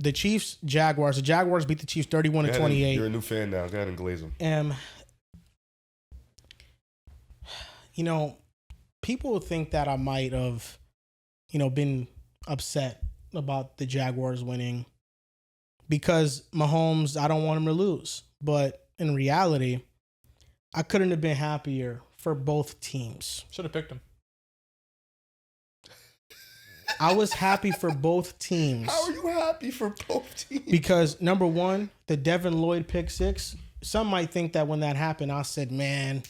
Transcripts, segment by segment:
the Chiefs, Jaguars. The Jaguars beat the Chiefs 31-28. You're a new fan now. Go ahead and glaze them. People think that I might have, been upset about the Jaguars winning because Mahomes, I don't want him to lose. But in reality, I couldn't have been happier for both teams. Should have picked him. I was happy for both teams. How are you happy for both teams? Because, number one, the Devin Lloyd pick six, some might think that when that happened, I said, man,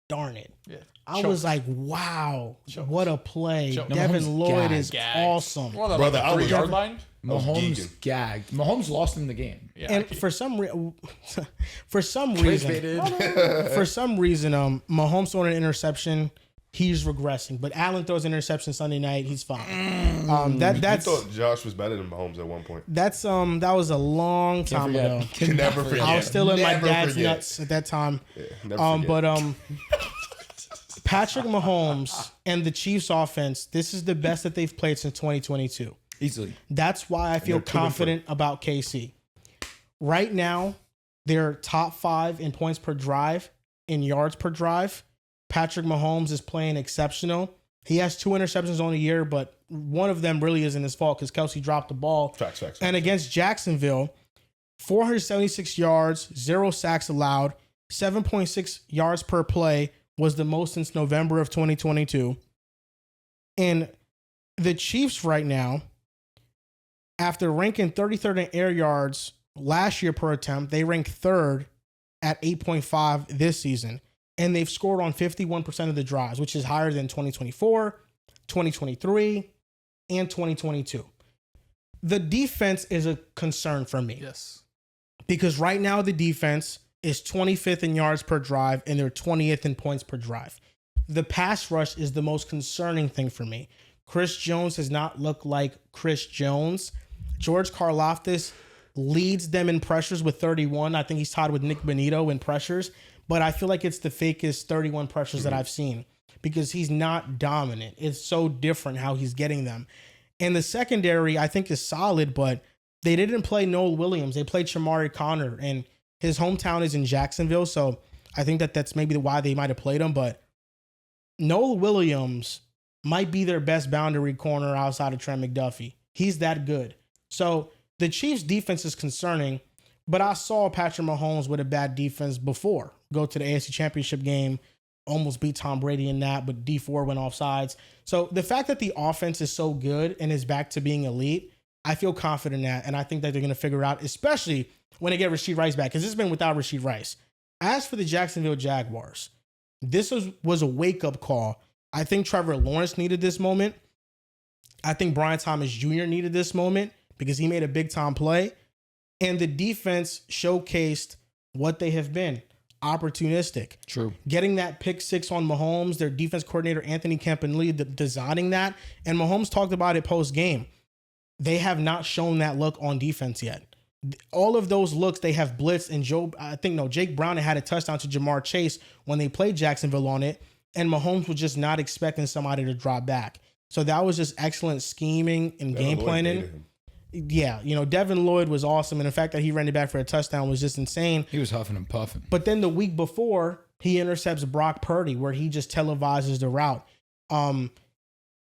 darn it. Yeah. I was like, wow, what a play. Devin Lloyd is awesome. Well, brother, I was 3-yard line. Mahomes gagged. Mahomes lost him the game. Yeah, and for some reason, Mahomes throwing an interception. He's regressing, but Allen throws an interception Sunday night. He's fine. That's. You thought Josh was better than Mahomes at one point. That was a long time ago. Can never forget. I was still in my dad's nuts at that time. Yeah, Patrick Mahomes and the Chiefs offense. This is the best that they've played since 2022. Easily. That's why I feel confident about KC. Right now, they're top 5 in points per drive, in yards per drive. Patrick Mahomes is playing exceptional. He has 2 interceptions on the year, but one of them really isn't his fault because Kelsey dropped the ball. Facts. And against Jacksonville, 476 yards, 0 sacks allowed, 7.6 yards per play was the most since November of 2022. And the Chiefs right now, after ranking 33rd in air yards last year per attempt, they rank 3rd at 8.5 this season. And they've scored on 51% of the drives, which is higher than 2024, 2023, and 2022. The defense is a concern for me. Yes. Because right now the defense is 25th in yards per drive and they're 20th in points per drive. The pass rush is the most concerning thing for me. Chris Jones has not looked like Chris Jones. George Karlaftis leads them in pressures with 31. I think he's tied with Nick Bonito in pressures. But I feel like it's the fakest 31 pressures that I've seen because he's not dominant. It's so different how he's getting them. And the secondary, I think, is solid, but they didn't play Noel Williams. They played Shamari Connor, and his hometown is in Jacksonville, so I think that's maybe why they might have played him. But Noel Williams might be their best boundary corner outside of Trent McDuffie. He's that good. So the Chiefs' defense is concerning, but I saw Patrick Mahomes with a bad defense before. Go to the AFC Championship game, almost beat Tom Brady in that, but D4 went off sides. So the fact that the offense is so good and is back to being elite, I feel confident in that, and I think that they're going to figure it out, especially when they get Rashid Rice back, because this has been without Rashid Rice. As for the Jacksonville Jaguars, this was a wake-up call. I think Trevor Lawrence needed this moment. I think Brian Thomas Jr. needed this moment because he made a big-time play. And the defense showcased what they have been, opportunistic. True. Getting that pick six on Mahomes, their defense coordinator, Anthony Campanile, designing that. And Mahomes talked about it post-game. They have not shown that look on defense yet. All of those looks, they have blitzed, and Jake Brown had a touchdown to Jamar Chase when they played Jacksonville on it, and Mahomes was just not expecting somebody to drop back. So that was just excellent scheming and game planning. Yeah, Devin Lloyd was awesome, and the fact that he ran it back for a touchdown was just insane. He was huffing and puffing. But then the week before, he intercepts Brock Purdy, where he just televises the route.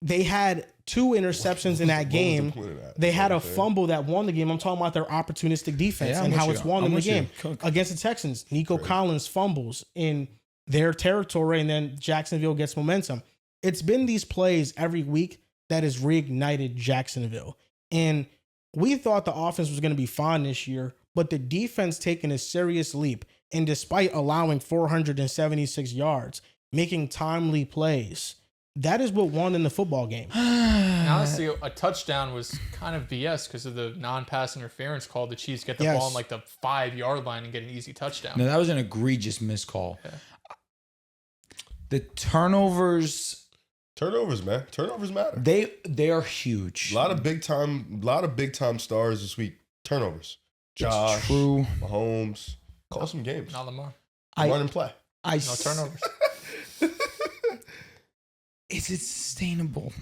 They had 2 interceptions in that game. They had a fumble that won the game. I'm talking about their opportunistic defense and how it's won them the game. Against the Texans, Nico Collins fumbles in their territory, and then Jacksonville gets momentum. It's been these plays every week that has reignited Jacksonville. And we thought the offense was going to be fine this year, but the defense taking a serious leap. And despite allowing 476 yards, making timely plays, that is what won in the football game. Honestly, a touchdown was kind of BS because of the non-pass interference call. The Chiefs get the ball on like the 5-yard line and get an easy touchdown. No, that was an egregious miscall. Yeah. The turnovers, man. Turnovers matter. They are huge. A lot of big time stars this week. Turnovers. Josh, true. Mahomes. Call some games. Not Lamar. Run and play. No turnovers. Is it sustainable?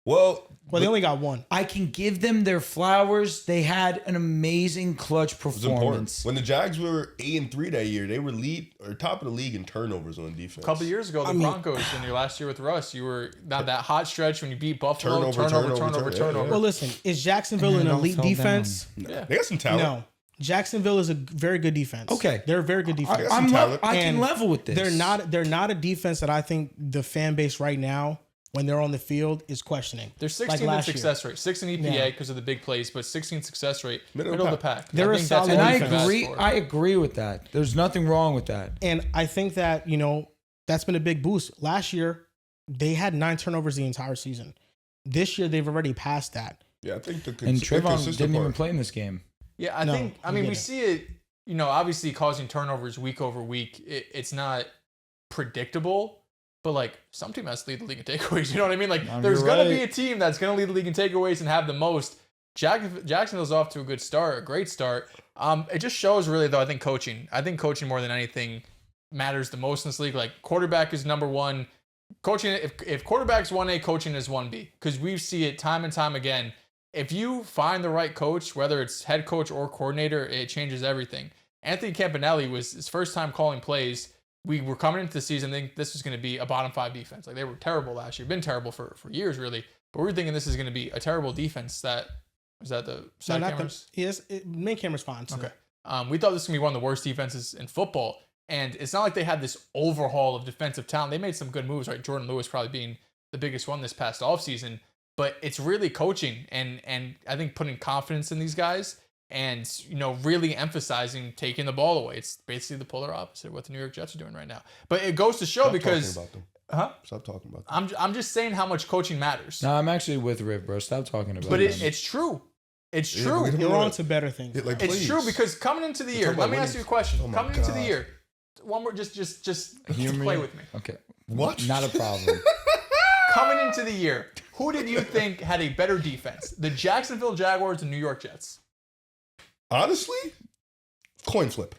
Well, They only got one. I can give them their flowers. They had an amazing clutch it was important. performance. When the Jags were 8-3 that year, they were top of the league in turnovers on defense. A couple years ago, the Broncos in your last year with Russ, you were not that hot stretch when you beat Buffalo. Turnover. Well, listen, is Jacksonville an elite defense? No. They got some talent. No. Jacksonville is a very good defense. Okay. They're a very good defense. I can level with this. They're not a defense that I think the fan base right now, when they're on the field, is questioning. They're 16th in success rate, 6 in EPA because of the big plays, but 16th success rate, middle of the pack. They're a solid and defense. I agree with that. There's nothing wrong with that. And I think that, that's been a big boost. Last year, they had 9 turnovers the entire season. This year, they've already passed that. Yeah, I think and Trayvon didn't even play in this game. Yeah, I mean, we see it, obviously causing turnovers week over week. It's not predictable, but like some team has to lead the league in takeaways. You know what I mean? Like there's going to be a team that's going to lead the league in takeaways and have the most. Jacksonville's off to a good start, a great start. It just shows really though, I think coaching more than anything matters the most in this league. Like quarterback is number one. Coaching, if quarterback's 1A, coaching is 1B. Because we see it time and time again. If you find the right coach, whether it's head coach or coordinator, it changes everything. Anthony Campanelli was his first time calling plays. We were coming into the season thinking this was going to be a bottom 5 defense. Like they were terrible last year, been terrible for years really. But we were thinking this is going to be a terrible defense. Was that the side cameras? Main camera's fine. So. Okay. We thought this was going to be one of the worst defenses in football. And it's not like they had this overhaul of defensive talent. They made some good moves, right? Jordan Lewis probably being the biggest one this past offseason. But it's really coaching and I think putting confidence in these guys and, really emphasizing taking the ball away. It's basically the polar opposite of what the New York Jets are doing right now. But it goes to show because... Talking about them. Huh? Stop talking about them. I'm just saying how much coaching matters. No, I'm actually with Riv, bro. Stop talking about it. But it's true. It's true. You're on to better things. It's true because coming into the year, let me ask you a question. Coming into the year, one more, just play with me. Okay. What? Not a problem. Coming into the year, who did you think had a better defense? The Jacksonville Jaguars and New York Jets? Honestly, coin flip.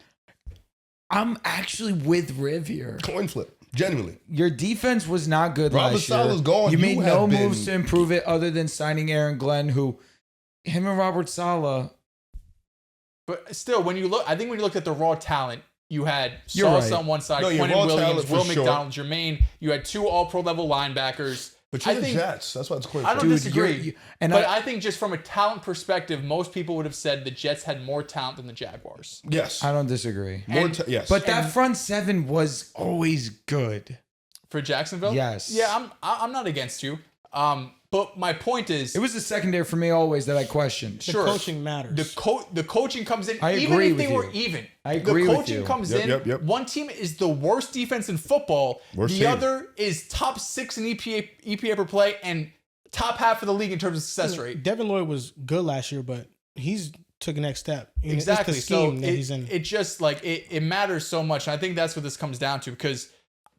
I'm actually with Riv here. Coin flip. Genuinely. Your defense was not good Robert last year. Saleh's gone. You made no moves to improve it other than signing Aaron Glenn, him and Robert Saleh. But still, when you look at the raw talent, you had Salsa on one side, Quentin Williams, Will McDonald, Jermaine. You had 2 all-pro level linebackers. But you're the Jets. That's why it's coin flip. I don't disagree. But I think just from a talent perspective, most people would have said the Jets had more talent than the Jaguars. Yes. I don't disagree. Yes. But that front 7 was always good. For Jacksonville? Yes. Yeah, I'm not against you. But my point is... It was the secondary for me always that I questioned. The coaching matters. The coaching comes in, I even agree if they with were you. even. I agree with you. The coaching comes in. One team is the worst defense in football. The other is top 6 in EPA per play and top half of the league in terms of success rate. Devin Lloyd was good last year, but he's took a next step. Exactly. It's the scheme that he's in. It just it matters so much. And I think that's what this comes down to because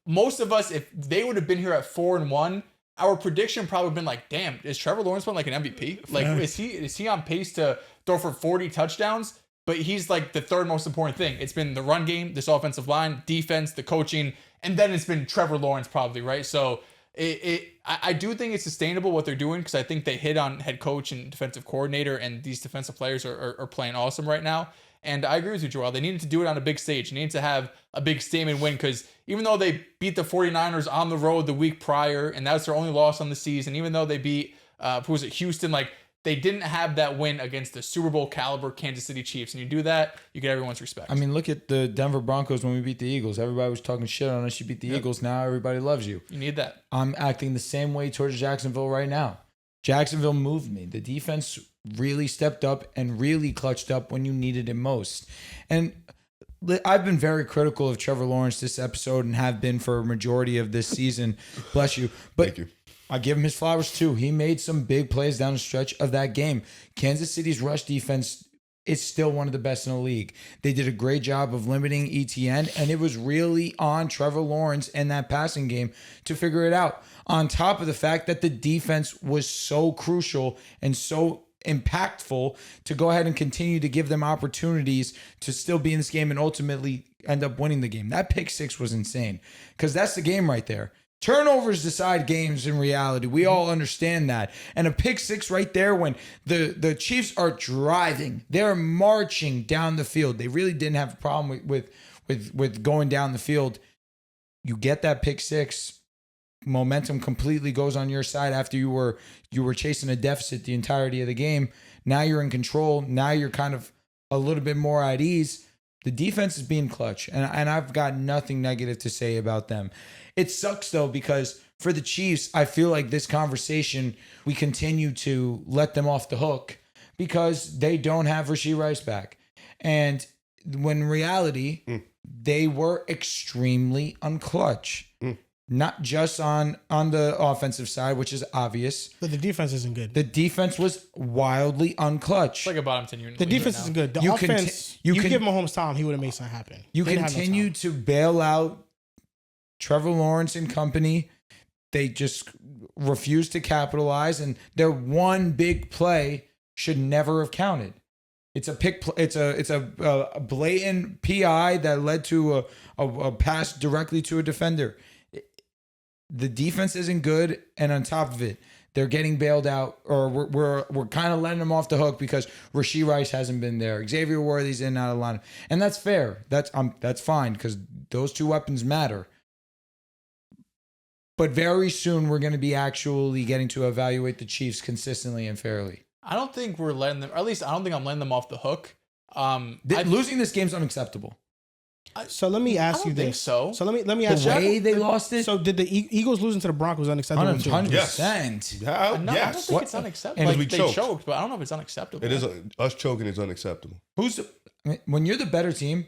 most of us, if they would have been here at 4-1, our prediction probably would have been like, damn, is Trevor Lawrence playing like an MVP? Like, is he on pace to throw for 40 touchdowns? But he's like the third most important thing. It's been the run game, this offensive line, defense, the coaching, and then it's been Trevor Lawrence probably, right? So I do think it's sustainable what they're doing because I think they hit on head coach and defensive coordinator, and these defensive players are playing awesome right now. And I agree with you, Joel. They needed to do it on a big stage. They needed to have a big statement win because even though they beat the 49ers on the road the week prior, and that's their only loss on the season, even though they beat, Houston, like they didn't have that win against the Super Bowl caliber Kansas City Chiefs. And you do that, you get everyone's respect. I mean, look at the Denver Broncos when we beat the Eagles. Everybody was talking shit on us. You beat the Eagles. Now everybody loves you. You need that. I'm acting the same way towards Jacksonville right now. Jacksonville moved me. The defense really stepped up and really clutched up when you needed it most. And I've been very critical of Trevor Lawrence this episode and have been for a majority of this season. Bless you. But Thank you. I give him his flowers too. He made some big plays down the stretch of that game. Kansas City's rush defense is still one of the best in the league. They did a great job of limiting ETN, and it was really on Trevor Lawrence and that passing game to figure it out. On top of the fact that the defense was so crucial and so impactful to go ahead and continue to give them opportunities to still be in this game and ultimately end up winning the game. That pick 6 was insane because that's the game right there. Turnovers decide games in reality. We all understand that. And a pick six right there when the Chiefs are driving, they're marching down the field. They really didn't have a problem with going down the field. You get that pick six, momentum completely goes on your side after you were chasing a deficit the entirety of the game. Now you're in control. Now you're kind of a little bit more at ease. The defense is being clutch, and I've got nothing negative to say about them. It sucks, though, because for the Chiefs, I feel like this conversation, we continue to let them off the hook because they don't have Rashee Rice back. And when in reality, they were extremely unclutch. Not just on the offensive side, which is obvious. But the defense isn't good. The defense was wildly unclutch. It's like a bottom 10 unit. The defense isn't good. The offense, you give Mahomes time, he would have made something happen. You They didn't have no continue time. to bail out Trevor Lawrence and company. They just refuse to capitalize, and their one big play should never have counted. It's a blatant PI that led to a pass directly to a defender. The defense isn't good, and on top of it, they're getting bailed out, or we're kind of letting them off the hook because Rashee Rice hasn't been there. Xavier Worthy's in and out of line, and that's fair. That's fine because those two weapons matter. But very soon, we're going to be actually getting to evaluate the Chiefs consistently and fairly. I don't think we're letting them, or at least I don't think I'm letting them off the hook. Losing this game's unacceptable. So let me ask I don't you think this. so. So let me ask The you. way they lost it, So did the Eagles losing to the Broncos unacceptable? too? 100%. Yes. No, I don't Yes. think it's unacceptable. And Like, we they choked. choked, but I don't know if it's unacceptable. It is us choking is unacceptable. when you're the better team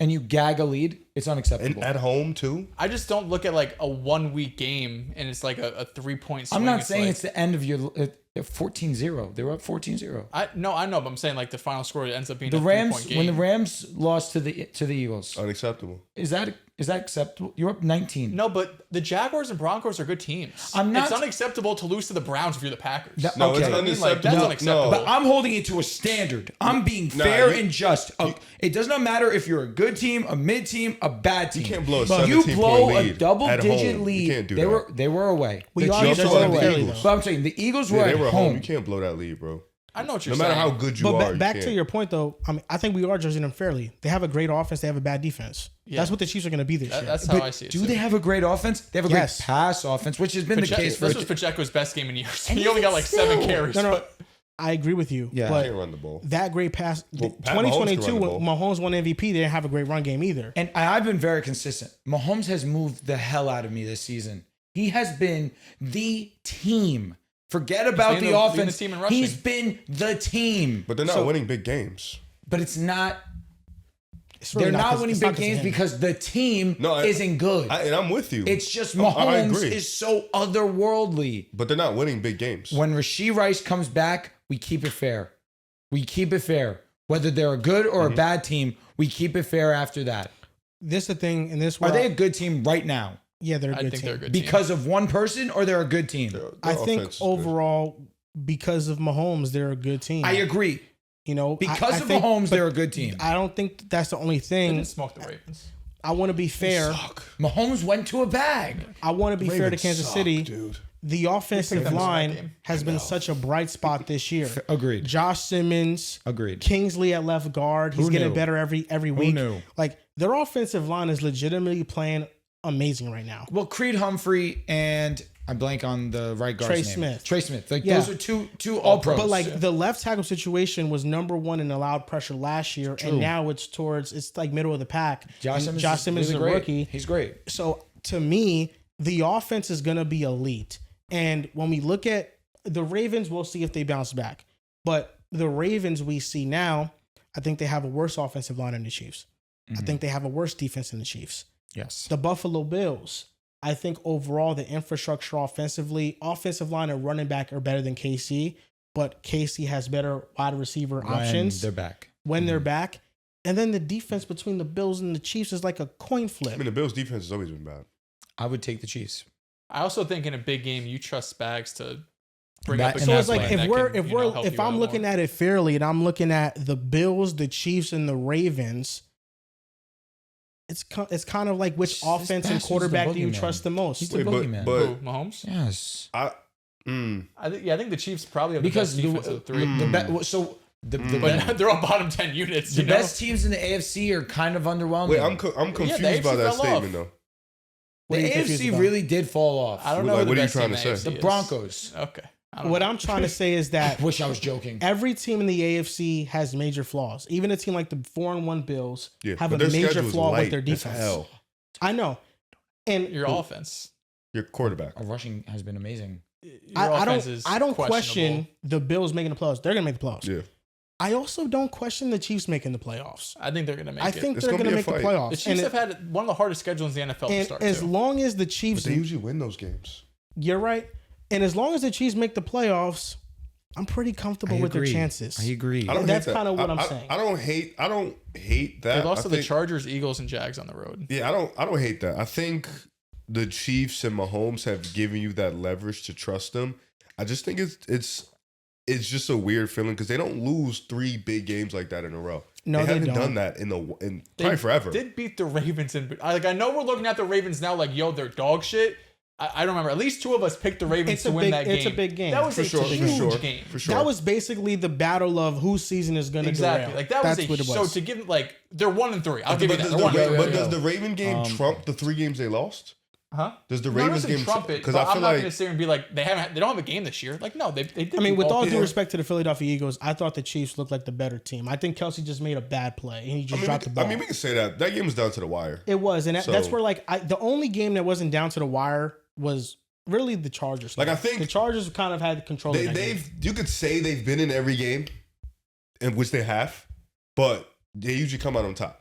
and you gag a lead, it's unacceptable. And at home too. I just don't look at like a 1 week game and it's like a 3-point swing. I'm not saying like, it's the end of your 14-0. They were up 14-0. I know, but I'm saying like the final score ends up being The a Rams, 3-point game. when the Rams lost to the Eagles, Unacceptable. is that acceptable? You're up 19. No, but the Jaguars and Broncos are good teams. I'm not- It's unacceptable to lose to the Browns if you're the Packers. That- No, Okay. it's I mean, like, unacceptable. that's No, unacceptable. But I'm holding it to a standard. I'm being Nah, fair you- and just. It does not matter if you're a good team, a mid team, a bad team. You can't blow a But you 17-point blow lead a double at digit home. lead. You can't do they that. They were away. We The are Chiefs just were the away. Eagles. But I'm saying the Eagles were Yeah, they at were home. home. You can't blow that lead, bro. I know what you're No matter saying. how good you But are. back you to can't. your point, though, I mean, I think we are judging them fairly. They have a great offense. They have a bad defense. Yeah. That's what the Chiefs are going to be this year. That's how I see it. Do too. they have a great offense? They have a Yes. great pass offense, which has been the case for. This was Pacheco's best game in years. And He only got like even 7 still. carries. No, but I agree with you. Yeah. But Can't run the ball. that great pass, Well, Pat Mahomes 2022, can when run the ball. Mahomes won MVP, they didn't have a great run game either. And I've been very consistent. Mahomes has moved the hell out of me this season. He has been the team. Forget about leading the the- leading offense. the team in rushing. He's been the team. But they're not winning big games. But it's not. It's really They're not 'cause- winning it's big not 'cause of games him. because the team No, isn't good. And I'm with you. It's just I Mahomes agree. is so otherworldly. But they're not winning big games. When Rashee Rice comes back, we keep it fair. We keep it fair. Whether they're a good or a bad team, we keep it fair after that. This is the thing, and this Are they a good team right now? Yeah, they're a I good think team. they're a good team. Because of one person, or they're a good team? I Their think offense is good. overall, because of Mahomes, they're a good team. I agree. You know, Because I of think- Mahomes, but they're a good team. I don't think that's the only they thing. didn't smoke the Ravens. I want to be fair. Mahomes went to a bag. I want to be fair to Ravens Kansas suck, City. dude. The offensive them to that line game. has been such a bright spot this year. Agreed. Josh Simmons, Agreed. Kingsley at left guard. He's Who getting knew? better every week. knew? Like their offensive line is legitimately playing amazing right now. Well, Creed Humphrey and I blank on the right guard's Trey name. Smith. Trey Smith. Like Yeah. those are two all pros. But like the left tackle situation was number one in allowed pressure last year, and now it's like middle of the pack. Josh And Simmons, is a great. rookie. He's great. So to me, the offense is going to be elite. And when we look at the Ravens, we'll see if they bounce back. But the Ravens we see now, I think they have a worse offensive line than the Chiefs. I think they have a worse defense than the Chiefs. Yes. The Buffalo Bills, I think overall the infrastructure offensively, offensive line and running back are better than KC, but KC has better wide receiver options They're back. when they're back. And then the defense between the Bills and the Chiefs is like a coin I flip. mean, the Bills' defense has always been bad. I would take the Chiefs. I also think in a big game, you trust Spags to bring That- up a and So game it's like plan that can, if I'm looking at it fairly and I'm looking at the Bills, the Chiefs, and the Ravens, it's kind of like which This offense and bastard's the quarterback do you boogeyman. trust the most? He's the Wait, boogeyman. but Who, Mahomes? Yes. I think the Chiefs probably have the Because best defense of the three. the They're all bottom 10 units. The you know? best teams in the AFC are kind of underwhelming. wait, I'm confused the AFC by that fell statement off. though. What are the you confused AFC about? really did fall off. I don't know Like, who what the are you best trying team to in say? AFC The is. Broncos. Okay. I don't What know. I'm trying to say is that Wish I was joking. every team in the AFC has major flaws. Even a team like the 4-1 Bills Yeah, have but a their major schedule is flaw with light their as defense. hell. I know. And Your offense. Your quarterback. Our rushing has been amazing. Your I offense don't is I don't questionable. question the Bills making the playoffs. They're gonna make the playoffs. Yeah. I also don't question the Chiefs making the playoffs. I think they're going to make I it. think It's they're gonna going to be a make the fight. playoffs. The Chiefs have had one of the hardest schedules in the NFL to and start as to. long as the But Chiefs, they usually win those games. you're right. And as long as the Chiefs make the playoffs, I'm pretty comfortable with their chances. I agree. I don't That's hate that. kinda what I'm I- saying. I don't hate that. They lost I to the think- Chargers, Eagles, and Jags on the road. Yeah, I don't hate that. I think the Chiefs and Mahomes have given you that leverage to trust them. I just think it's just a weird feeling because they don't lose 3 big games like that in a row. No, they they haven't don't. done that in They probably forever. Did beat the Ravens and I know we're looking at the Ravens now like yo they're dog shit. I don't remember. At least 2 of us picked the Ravens It's to a win big- that game. it's a big game. That was For a sure, for huge sure, game. for sure. That was basically the battle of whose season is going to Exactly. derail. Like that was That's a what it so was. to give like they're 1-3. I'll But give you that. does They're the 1-3. Ra- but yeah. does the Raven game trump the 3 games they lost? Huh? Does the No, Ravens it game doesn't trump it, because but I feel I'm not like going to sit here and be like they don't have a game this year. Like no, they did. I mean, with all due Yeah. respect to the Philadelphia Eagles, I thought the Chiefs looked like the better team. I think Kelsey just made a bad play and he just dropped the ball. I mean, we can say that game was down to the wire. It was, and that's So- where like the only game that wasn't down to the wire was really the Chargers. Like, I think the Chargers kind of had control. of that game. You could say they've been in every game, in which they have, but they usually come out on top.